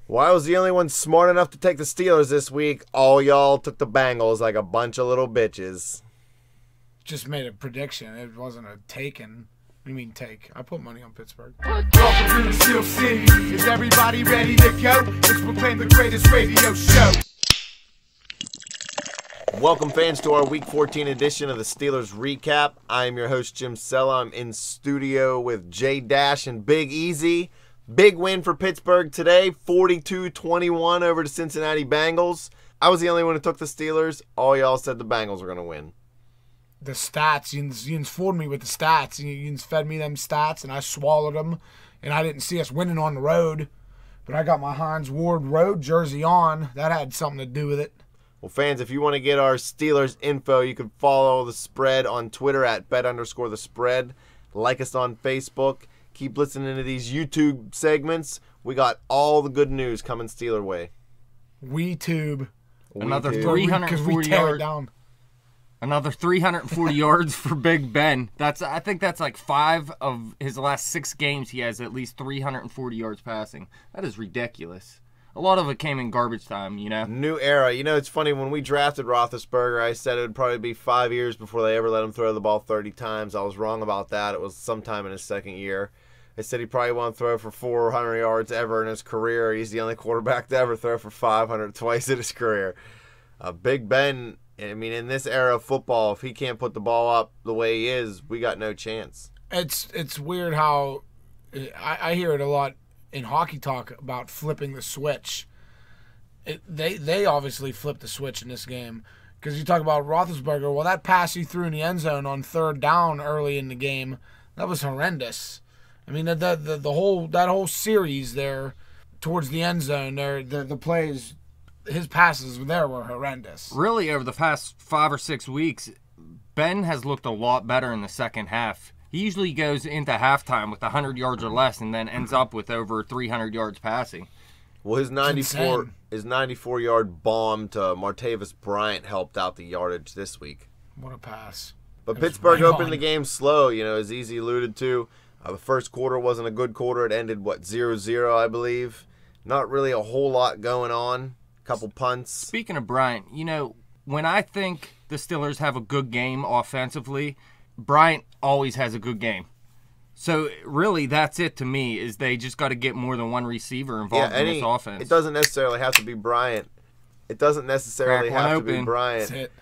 Well, I was the only one smart enough to take the Steelers this week. All y'all took the Bengals like a bunch of little bitches. Just made a prediction. It wasn't a taken. What do you mean take? I put money on Pittsburgh. Welcome to the Steel City. Is everybody ready to go? Let's proclaim the greatest radio show. Welcome, fans, to our Week 14 edition of the Steelers Recap. I am your host, Jim Cella. I'm in studio with JDash and Big Easy. Big win for Pittsburgh today, 42-21 over the Cincinnati Bengals. I was the only one who took the Steelers. All y'all said the Bengals were going to win. The stats, you fooled me with the stats. You fed me them stats, and I swallowed them. And I didn't see us winning on the road. But I got my Hines Ward road jersey on. That had something to do with it. Well, fans, if you want to get our Steelers info, you can follow the spread on Twitter at bet_the_spread. Like us on Facebook. Keep listening to these YouTube segments. We got all the good news coming Steeler way. WeTube. Another tube. 340 yards. Another 340 yards for Big Ben. I think that's like 5 of his last 6 games. He has at least 340 yards passing. That is ridiculous. A lot of it came in garbage time, you know. New era. You know, it's funny, when we drafted Roethlisberger, I said it would probably be 5 years before they ever let him throw the ball 30 times. I was wrong about that. It was sometime in his second year. I said he probably won't throw for 400 yards ever in his career. He's the only quarterback to ever throw for 500 twice in his career. Big Ben, I mean, in this era of football, if he can't put the ball up the way he is, we got no chance. It's weird how I hear it a lot in hockey talk about flipping the switch. They obviously flipped the switch in this game, because you talk about Roethlisberger. Well, that pass he threw in the end zone on third down early in the game, that was horrendous. I mean, that whole series there towards the end zone, the plays, his passes there were horrendous. Really, over the past 5 or 6 weeks, Ben has looked a lot better in the second half. He usually goes into halftime with 100 yards or less and then ends up with over 300 yards passing. Well, his 94-yard bomb to Martavis Bryant helped out the yardage this week. What a pass. But Pittsburgh opened the game slow, you know, as Easy alluded to. The first quarter wasn't a good quarter. It ended, 0-0, I believe. Not really a whole lot going on. Couple punts. Speaking of Bryant, you know, when I think the Steelers have a good game offensively, Bryant always has a good game. So, really, that's it to me, is they just got to get more than one receiver involved in this offense. It doesn't necessarily have to be Bryant. It doesn't necessarily have to be Bryant. That's it.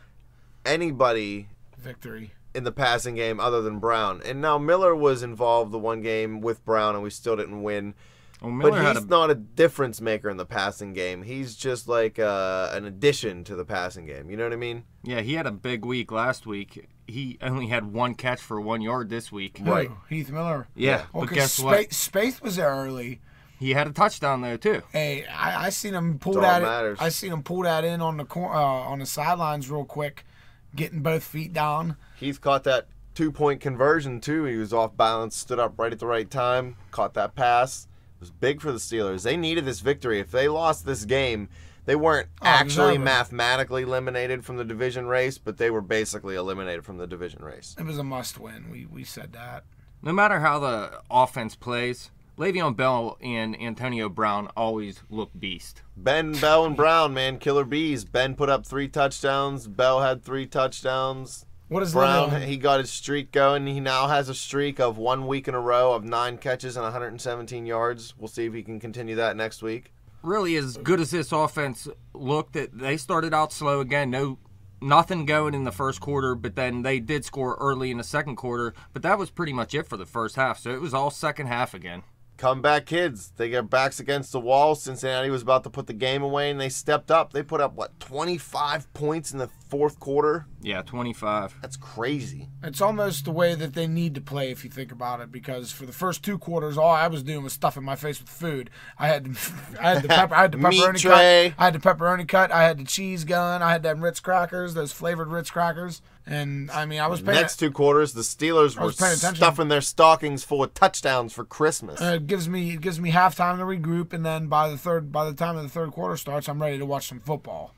Anybody Victory in the passing game other than Brown. And now Miller was involved the one game with Brown, and we still didn't win. Well, but he's not a difference maker in the passing game. He's just like an addition to the passing game. You know what I mean? Yeah, he had a big week last week. He only had 1 catch for 1 yard this week. Right. Heath Miller. Yeah, well, but guess what? Spaeth was there early. He had a touchdown though too. Hey, I seen him pull That's all that. that matters. I seen him pull that in on the sidelines real quick, getting both feet down. Heath caught that 2-point conversion too. He was off balance, stood up right at the right time, caught that pass. It was big for the Steelers. They needed this victory. If they lost this game, they weren't actually mathematically eliminated from the division race, but they were basically eliminated from the division race. It was a must-win. We said that. No matter how the offense plays, Le'Veon Bell and Antonio Brown always look beast. Ben, Bell, and Brown, man, killer bees. Ben put up 3 touchdowns. Bell had 3 touchdowns. What is Brown? He got his streak going. He now has a streak of 1 week in a row of 9 catches and 117 yards. We'll see if he can continue that next week. Really, as good as this offense looked, they started out slow again. Nothing going in the first quarter, but then they did score early in the second quarter. But that was pretty much it for the first half. So it was all second half again. Comeback kids. They get backs against the wall. Cincinnati was about to put the game away, and they stepped up. They put up, 25 points in the fourth quarter? Yeah, 25. That's crazy. It's almost the way that they need to play, if you think about it, because for the first 2 quarters, all I was doing was stuffing my face with food. I had the pepperoni cut. I had the pepperoni cut. I had the cheese going. I had them Ritz crackers, those flavored Ritz crackers. And, I mean, I was paying... Next 2 quarters, the Steelers were stuffing their stockings full of touchdowns for Christmas. It gives me halftime to regroup, and then by the time the third quarter starts, I'm ready to watch some football.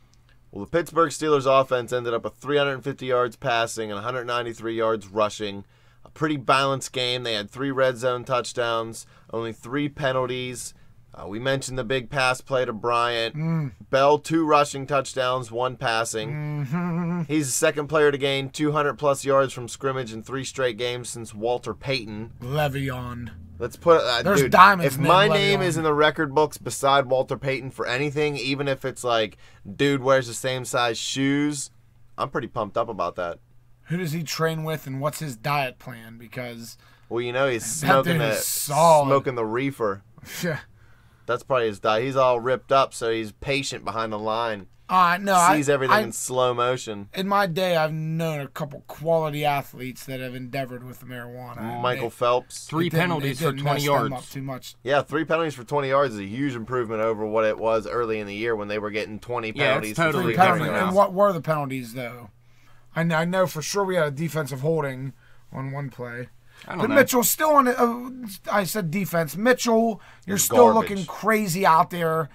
Well, the Pittsburgh Steelers offense ended up with 350 yards passing and 193 yards rushing. A pretty balanced game. They had 3 red zone touchdowns, only 3 penalties. We mentioned the big pass play to Bryant. Bell, 2 rushing touchdowns, 1 passing. He's the second player to gain 200-plus yards from scrimmage in 3 straight games since Walter Payton. Le'Veon. Let's put There's dude, diamonds if in my Le'Veon. name is in the record books beside Walter Payton for anything, even if it's like, dude wears the same size shoes, I'm pretty pumped up about that. Who does he train with, and what's his diet plan? Because Well, you know, he's that smoking dude is solid. smoking the reefer. That's probably his diet. He's all ripped up, so he's patient behind the line. No, Sees everything in slow motion. In my day, I've known a couple quality athletes that have endeavored with marijuana. Michael Phelps. 3 penalties for 20 yards. Up too much. Yeah, 3 penalties for 20 yards is a huge improvement over what it was early in the year when they were getting 20 penalties. it's totally for 3 different. penalties. And what were the penalties, though? I know for sure we had a defensive holding on one play. But know. Mitchell's still on. I said defense. Mitchell, you're still garbage. looking crazy out there.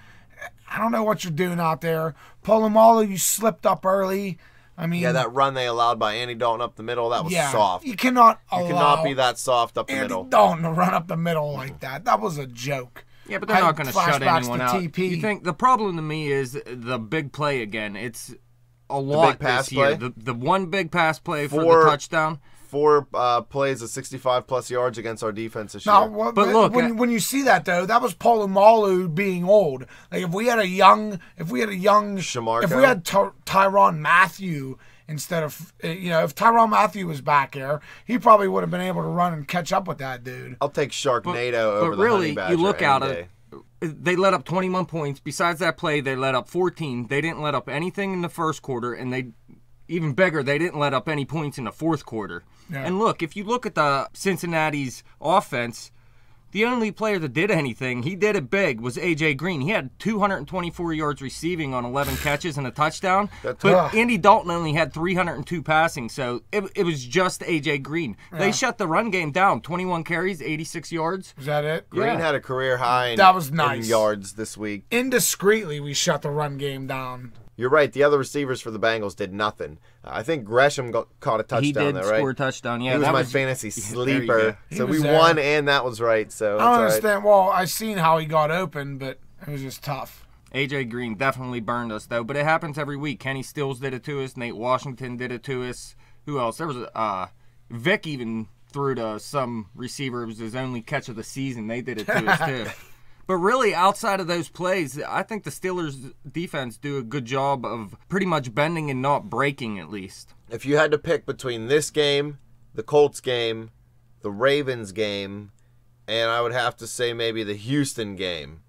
I don't know what you're doing out there. Polamalu, you slipped up early. I mean, Yeah, that run they allowed by Andy Dalton up the middle, that was soft. You cannot You allow cannot be that soft up the Andy middle. Dalton to run up the middle like that. That was a joke. Yeah, but they're not going to shut Flashbacks anyone to out. TP. You think the problem to me is the big play again. It's a lot pass this year. play? The one big pass play for For- the touchdown. 4 plays of 65-plus yards against our defense this Now, year. But look, when you see that though, that was Polamalu being old. Like if we had a young, Shamarko. if we had Tyrann Mathieu instead of, if Tyrann Mathieu was back there, he probably would have been able to run and catch up with that dude. I'll take Sharknado over But the really, Honey Badger you look any out day. at they let up 21 points. Besides that play, they let up 14. They didn't let up anything in the first quarter, and even bigger, they didn't let up any points in the fourth quarter. Yeah. And look, if you look at the Cincinnati's offense, the only player that did anything, he did it big, was A.J. Green. He had 224 yards receiving on 11 catches and a touchdown. But Andy Dalton only had 302 passing, so it was just A.J. Green. Yeah. They shut the run game down. 21 carries, 86 yards. Is that it? Green had a career high in, That was nice. in yards this week. Indiscreetly, we shut the run game down. You're right. The other receivers for the Bengals did nothing. I think Gresham caught a touchdown He did there, right? score a touchdown. Yeah, he was that my fantasy there you sleeper. go. So we was there. won, and that was right. So I that's don't all right. understand. Well, I seen how he got open, but it was just tough. A.J. Green definitely burned us, though. But it happens every week. Kenny Stills did it to us. Nate Washington did it to us. Who else? There was Vic even threw to some receiver. It was his only catch of the season. They did it to us, too. But really, outside of those plays, I think the Steelers' defense do a good job of pretty much bending and not breaking, at least. If you had to pick between this game, the Colts game, the Ravens game, and I would have to say maybe the Houston game,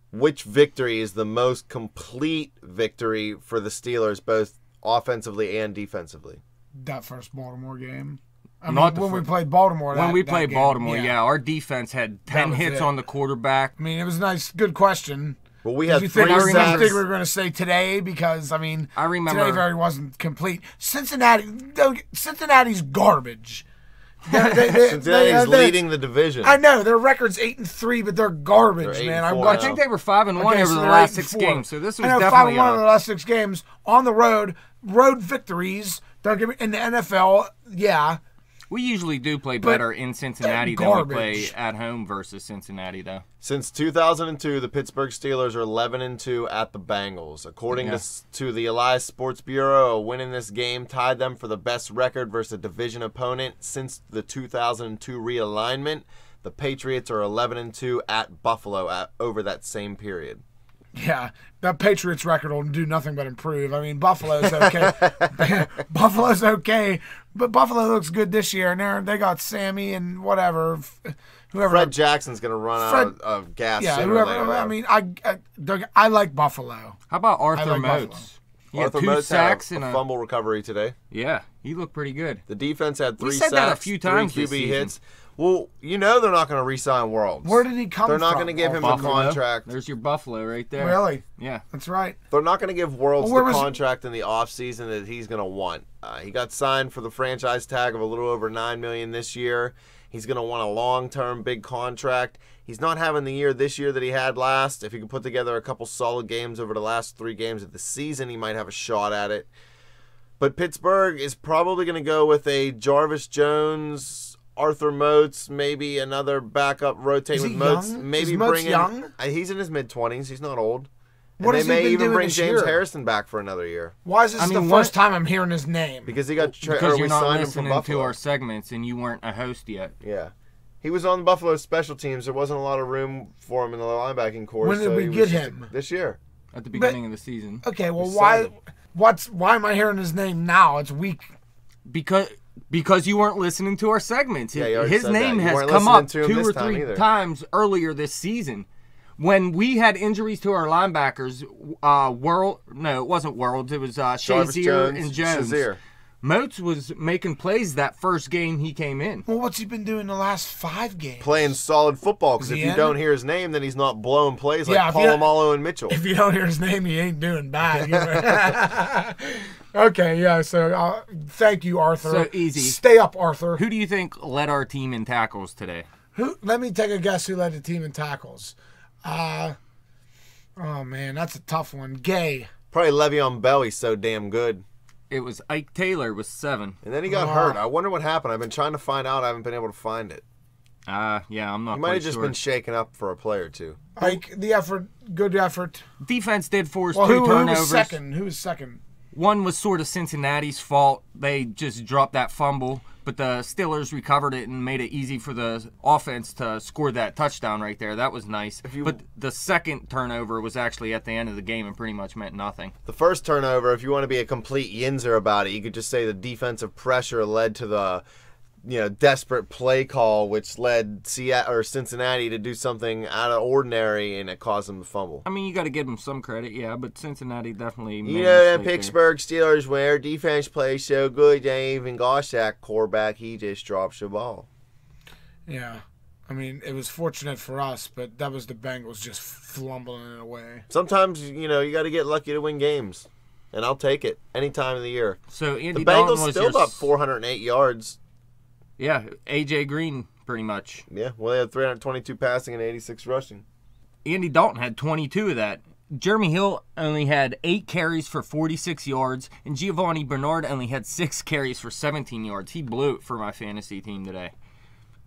which victory is the most complete victory for the Steelers, both offensively and defensively? That first Baltimore game. When we played Baltimore. When we that played game, Baltimore, yeah, our defense had 10 was hits it. on the quarterback. I mean, it was nice. Good question. Well, we Did had you think, 3 I think sacks. we were going to say today? Because, I mean, I remember- today very wasn't complete. Cincinnati's garbage. Cincinnati's leading the division. I know their record's 8-3, but they're garbage, They're man. 8-4 I now. watched. I think they were 5-1 Okay, over so the they're last 8-4. 6 games, so this was I know, definitely 5-1 over the last 6 games on the road victories. Don't give me in the NFL. Yeah, We usually do play better in Cincinnati than we play garbage. at home versus Cincinnati, though. Since 2002, the Pittsburgh Steelers are 11-2 at the Bengals. According to the Elias Sports Bureau, a win in this game tied them for the best record versus a division opponent since the 2002 realignment. The Patriots are 11-2 at Buffalo over that same period. yeah. That Patriots record will do nothing but improve. I mean, Buffalo's okay. Buffalo's okay, but Buffalo looks good this year, and they got Sammy and whoever. Fred Jackson's going to run out of gas Yeah, sooner or whoever. later. I mean, I like Buffalo. How about Arthur like Motes? Buffalo. He had Arthur 2 Motes sacks had and a fumble recovery today. Yeah, he looked pretty good. The defense had 3 We said sacks, that a few times 3 this QB season. hits. Well, you know they're not going to re-sign Worlds. Where did he come They're from? not going to give him a Buffalo. contract. There's your Buffalo right there. Really? Yeah. That's right. They're not going to give Worlds Well, where the was- contract in the offseason that he's going to want. He got signed for the franchise tag of a little over $9 million this year. He's going to want a long-term big contract. He's not having the year this year that he had last. If he could put together a couple solid games over the last 3 games of the season, he might have a shot at it. But Pittsburgh is probably going to go with a Jarvis Jones Arthur Moats, maybe another backup rotate Is with he Moats. young? Maybe Is Moats bring in. young? He's in his mid-20s. He's not old. And What they has he may been even doing bring this James year? Harrison back for another year Why is this I mean, the first time I'm hearing his name? because he got Because we you're not signed him from listening to Buffalo. our segments and you weren't a host yet. Yeah. He was on Buffalo special teams. There wasn't a lot of room for him in the linebacking corps. When did so we he get was just him? This year. At the beginning of the season. Okay, well, We why? signed Why am I hearing his name now? It's weak. Because you weren't listening to our segments. Yeah, you already His said name that. You has weren't come listening up to him 2 this or time 3 either. times earlier this season. When we had injuries to our linebackers, it wasn't Worlds, it was Jarvis Shazier and Jones. Shazier. Moats was making plays that first game he came in. Well, what's he been doing the last 5 games? Playing solid football, because Is if he you in? don't hear his name, then he's not blowing plays Yeah, like if you- Polamalu and Mitchell. If you don't hear his name, he ain't doing bad. Okay, yeah. So thank you, Arthur. So easy. Stay up, Arthur. Who do you think led our team in tackles today? Let me take a guess. Who led the team in tackles? Oh man, that's a tough one. Gay. Probably Le'Veon Bell, he's so damn good. It was Ike Taylor with 7. And then he got hurt. I wonder what happened. I've been trying to find out. I haven't been able to find it. Yeah, I'm not He might quite have just sure. been shaken up for a play or two. Like the effort, good effort. Defense did force Well, 2 who turnovers. was second? Who was second? One was sort of Cincinnati's fault. They just dropped that fumble, but the Steelers recovered it and made it easy for the offense to score that touchdown right there. That was nice. But the second turnover was actually at the end of the game and pretty much meant nothing. The first turnover, if you want to be a complete yinzer about it, you could just say the defensive pressure led to the desperate play call, which led Cincinnati to do something out of ordinary, and it caused them to fumble. I mean, you got to give them some credit, yeah, but Cincinnati definitely made You a know, the mistake there. Pittsburgh Steelers, where defense plays so good, they even gosh, that quarterback, he just drops the ball. Yeah. I mean, it was fortunate for us, but that was the Bengals just fumbling it away. Sometimes, you got to get lucky to win games, and I'll take it any time of the year. So Andy The Dalton Bengals was still your... got 408 yards. Yeah, A.J. Green, pretty much. Yeah, well, they had 322 passing and 86 rushing. Andy Dalton had 22 of that. Jeremy Hill only had 8 carries for 46 yards, and Giovanni Bernard only had 6 carries for 17 yards. He blew it for my fantasy team today.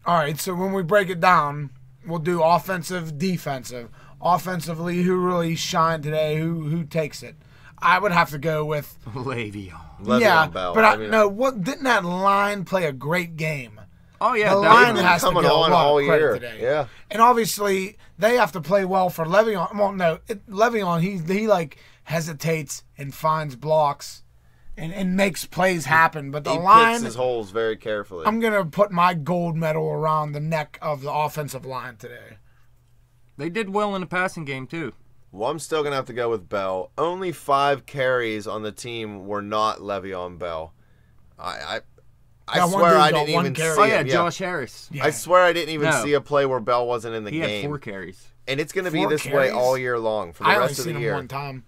All right, so when we break it down, we'll do offensive, defensive. Offensively, who really shined today? Who takes it? I would have to go with Le'Veon. Le'Veon Bell. but didn't that line play a great game? Oh, yeah. The that- line been has to coming get a on lot all of credit year. today. Yeah. And obviously they have to play well for Le'Veon. Well, no, Le'Veon he like hesitates and finds blocks and makes plays happen. But the He line, picks his holes very carefully. I'm gonna put my gold medal around the neck of the offensive line today. They did well in the passing game, too. Well, I'm still going to have to go with Bell. Only 5 carries on the team were not Le'Veon Bell. I That one swear dude I got didn't one even carry. see Oh, yeah, it. Josh Harris. Yeah. I swear I didn't even No. see a play where Bell wasn't in the He game. had 4 carries. And it's going to be 4 this way carries? all year long for the I only rest of seen the him year. one time.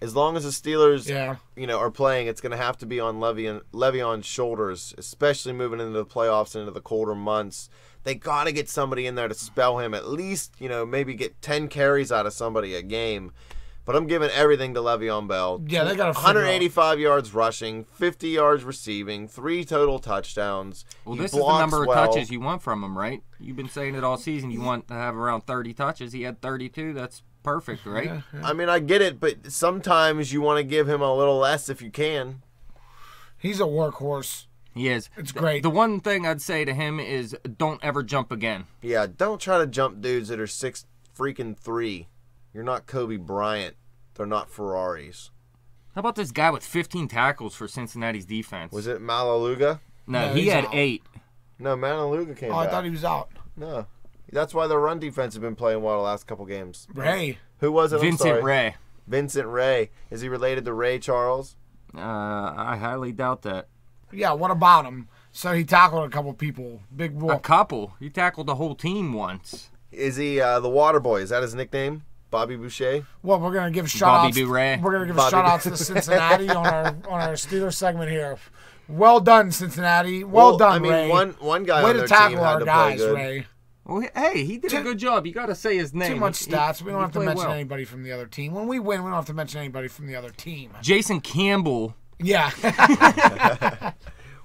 As long as the Steelers, Yeah. are playing, it's going to have to be on Le'Veon's shoulders, especially moving into the playoffs and into the colder months. They got to get somebody in there to spell him. At least, maybe get 10 carries out of somebody a game. But I'm giving everything to Le'Veon Bell. Yeah, they got to 185 yards rushing, 50 yards receiving, 3 total touchdowns. Well, He this is the blocks number of well. touches you want from him, right? You've been saying it all season. You want to have around 30 touches. He had 32. That's perfect, right? Yeah. I mean, I get it, but sometimes you want to give him a little less if you can. He's a workhorse. He is. It's great. The one thing I'd say to him is don't ever jump again. Yeah, don't try to jump dudes that are 6'3". You're not Kobe Bryant. They're not Ferraris. How about this guy with 15 tackles for Cincinnati's defense? Was it Malaluga? No, No, he he's had out. 8. No, Malaluga came Oh, I back. thought he was out. No. That's why their run defense has been playing well the last couple games. Ray. Who was it? I'm Vincent sorry. Ray. Vincent Ray. Is he related to Ray Charles? I highly doubt that. Yeah, what about him? So he tackled a couple people. Big A whoop. couple. He tackled the whole team once. Is he the Water Boy? Is that his nickname? Bobby Boucher? Well, we're gonna give Bobby shout outs. Bouray. We're gonna give Bobby shout outs to Cincinnati on our Steelers segment here. Well done, Cincinnati. Well done, I mean, Ray. one guy Way on to their tackle team had our to guys, play good. Ray. Well, hey, he did a good job. You got to say his name. Too much stats. We don't have to played mention well. anybody from the other team. When we win, we don't have to mention anybody from the other team. Jason Campbell. Yeah.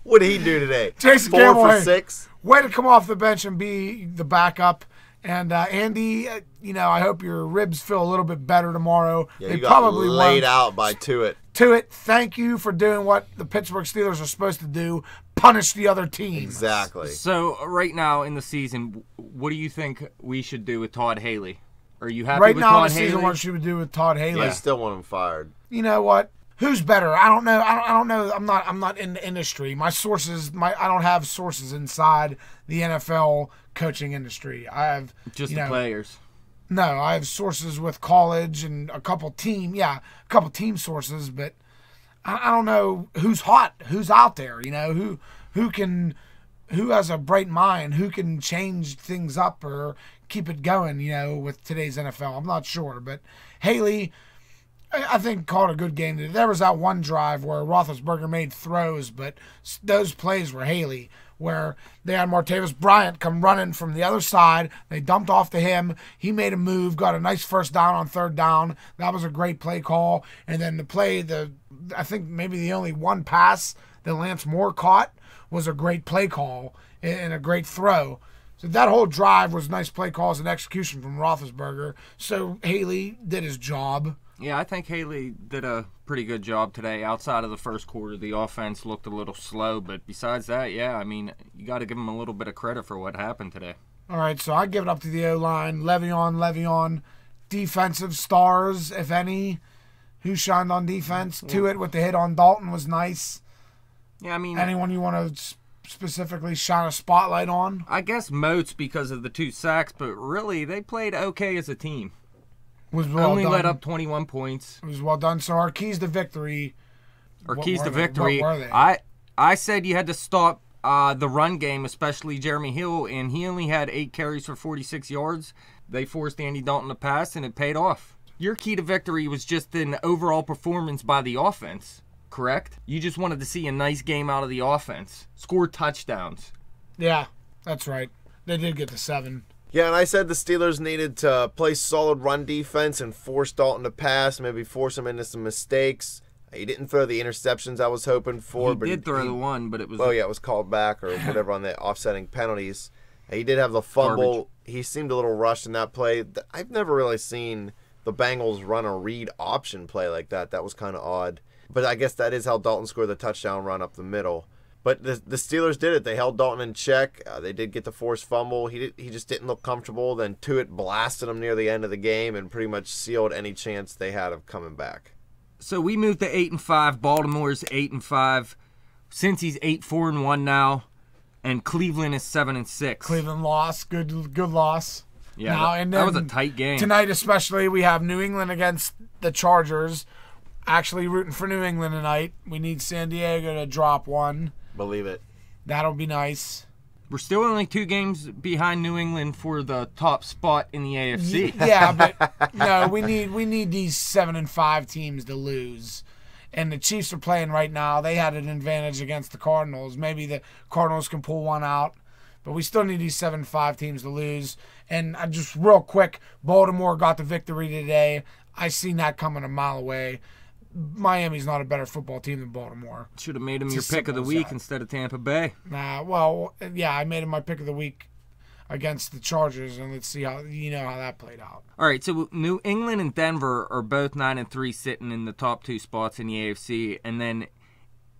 What did he do today? Jason 4 Campbell, for hey, 6. way to come off the bench and be the backup. And Andy, I hope your ribs feel a little bit better tomorrow. Yeah, they you got probably laid won't. out by Tuitt. Thank you for doing what the Pittsburgh Steelers are supposed to do: punish the other team. Exactly. So right now in the season, what do you think we should do with Todd Haley? Are you happy Right with now in Todd the Haley? season, what should we do with Todd Haley? I still want him fired. You know what? Who's better? I don't know. I don't know. I'm not in the industry. My sources. I don't have sources inside the NFL coaching industry. I have Just the players. No, I have sources with college and a couple team sources, but I don't know who's hot, who's out there. Who has a bright mind, who can change things up or keep it going. With today's NFL, I'm not sure, but Haley, I think, called a good game today. There was that one drive where Roethlisberger made throws, but those plays were Haley, where they had Martavis Bryant come running from the other side. They dumped off to him. He made a move, got a nice first down on third down. That was a great play call. And then I think maybe the only one pass that Lance Moore caught was a great play call and a great throw. So that whole drive was nice play calls and execution from Roethlisberger. So Haley did his job. Yeah, I think Haley did a pretty good job today. Outside of the first quarter, the offense looked a little slow, but besides that, you got to give him a little bit of credit for what happened today. All right, so I give it up to the O-line. Le'Veon. Defensive stars, if any. Who shined on defense? Tuitt with the hit on Dalton was nice. Yeah, anyone you want to specifically shine a spotlight on? I guess Moats because of the 2 sacks, but really, they played okay as a team. Was well Only done. let up 21 points. It was well done. So our keys to victory. What What were they? I said you had to stop the run game, especially Jeremy Hill, and he only had 8 carries for 46 yards. They forced Andy Dalton to pass, and it paid off. Your key to victory was just an overall performance by the offense, correct? You just wanted to see a nice game out of the offense. Score touchdowns. Yeah, that's right. They did get to 7. Yeah, and I said the Steelers needed to play solid run defense and force Dalton to pass, maybe force him into some mistakes. He didn't throw the interceptions I was hoping for. He did throw the one, but it was... Oh, yeah, it was called back or whatever on the offsetting penalties. He did have the fumble. Garbage. He seemed a little rushed in that play. I've never really seen the Bengals run a read option play like that. That was kind of odd. But I guess that is how Dalton scored the touchdown run up the middle. But the Steelers did it. They held Dalton in check. They did get the forced fumble. He just didn't look comfortable. Then Tuitt blasted him near the end of the game and pretty much sealed any chance they had of coming back. So we moved to 8-5. Baltimore's 8-5. Cincy's 8-4-1 now, and Cleveland is 7-6. Cleveland lost. Good loss. Yeah, now, and that then was a tight game. Tonight especially, we have New England against the Chargers. Actually rooting for New England tonight. We need San Diego to drop one. Believe it. That'll be nice. We're still only 2 games behind New England for the top spot in the AFC. Yeah, but no, we need these 7-5 teams to lose. And the Chiefs are playing right now. They had an advantage against the Cardinals. Maybe the Cardinals can pull one out. But we still need these 7-5 teams to lose. And just real quick, Baltimore got the victory today. I seen that coming a mile away. Miami's not a better football team than Baltimore. Should have made him your pick of the week instead of Tampa Bay. Well, yeah, I made him my pick of the week against the Chargers, and let's see how that played out. All right, so New England and Denver are both 9-3, sitting in the top 2 spots in the AFC, and then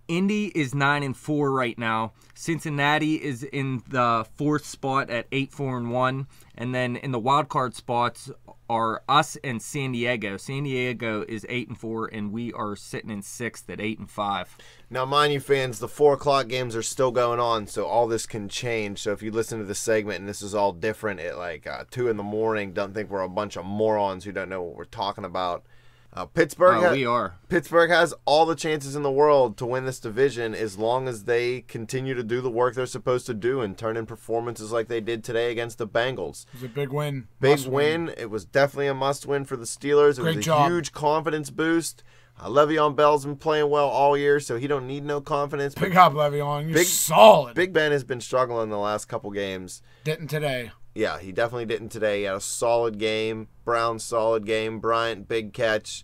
Indy is 9-4 right now. Cincinnati is in the 4th spot at 8-4-1, and then in the wild card spots are us and San Diego. San Diego is 8-4, and we are sitting in 6th at 8-5. Now, mind you, fans, the 4 o'clock games are still going on, so all this can change. So if you listen to the segment and this is all different at like 2 in the morning, don't think we're a bunch of morons who don't know what we're talking about. We are. Pittsburgh has all the chances in the world to win this division as long as they continue to do the work they're supposed to do and turn in performances like they did today against the Bengals. It was a big win. Big win. It was definitely a must-win for the Steelers. It was a huge confidence boost. Le'Veon Bell's been playing well all year, so he don't need no confidence. Pick up, Le'Veon. You're solid. Big Ben has been struggling the last couple games. Didn't today. Yeah, he definitely didn't today. He had a solid game. Brown, solid game. Bryant, big catch.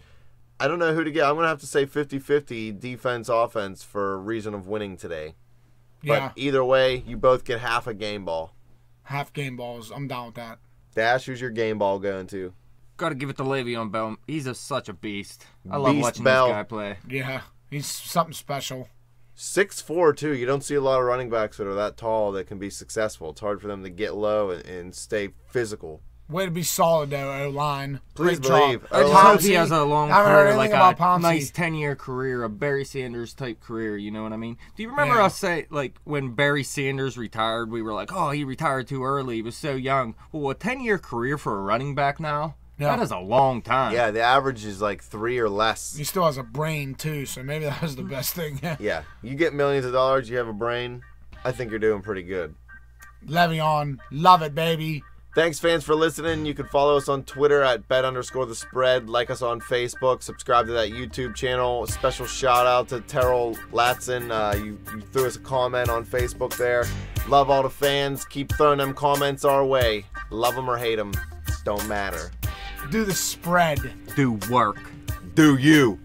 I don't know who to get. I'm going to have to say 50-50 defense-offense for a reason of winning today. Yeah. But either way, you both get half a game ball. Half game balls. I'm down with that. Dash, who's your game ball going to? Got to give it to Le'Veon Bell. He's such a beast. I love Beast watching Bell. this guy play. Yeah. He's something special. 6'4", too. You don't see a lot of running backs that are that tall that can be successful. It's hard for them to get low and stay physical. Way to be solid, though, O-line. Please Great believe. job. I just O-line- hope he has a long I haven't heard career, like anything about a Pouncey. nice 10-year career, a Barry Sanders type career. You know what I mean? Do you remember Yeah. us say, like, when Barry Sanders retired, we were like, oh, he retired too early. He was so young. Well, a 10-year career for a running back now, Yeah. that is a long time. Yeah, the average is like 3 or less. He still has a brain, too, so maybe that was the best thing. Yeah, you get millions of dollars, you have a brain. I think you're doing pretty good. Le'Veon. Love it, baby. Thanks, fans, for listening. You can follow us on Twitter at bet_the_spread. Like us on Facebook. Subscribe to that YouTube channel. A special shout out to Terrell Latson. You threw us a comment on Facebook there. Love all the fans. Keep throwing them comments our way. Love them or hate them. Don't matter. Do the spread. Do work. Do you?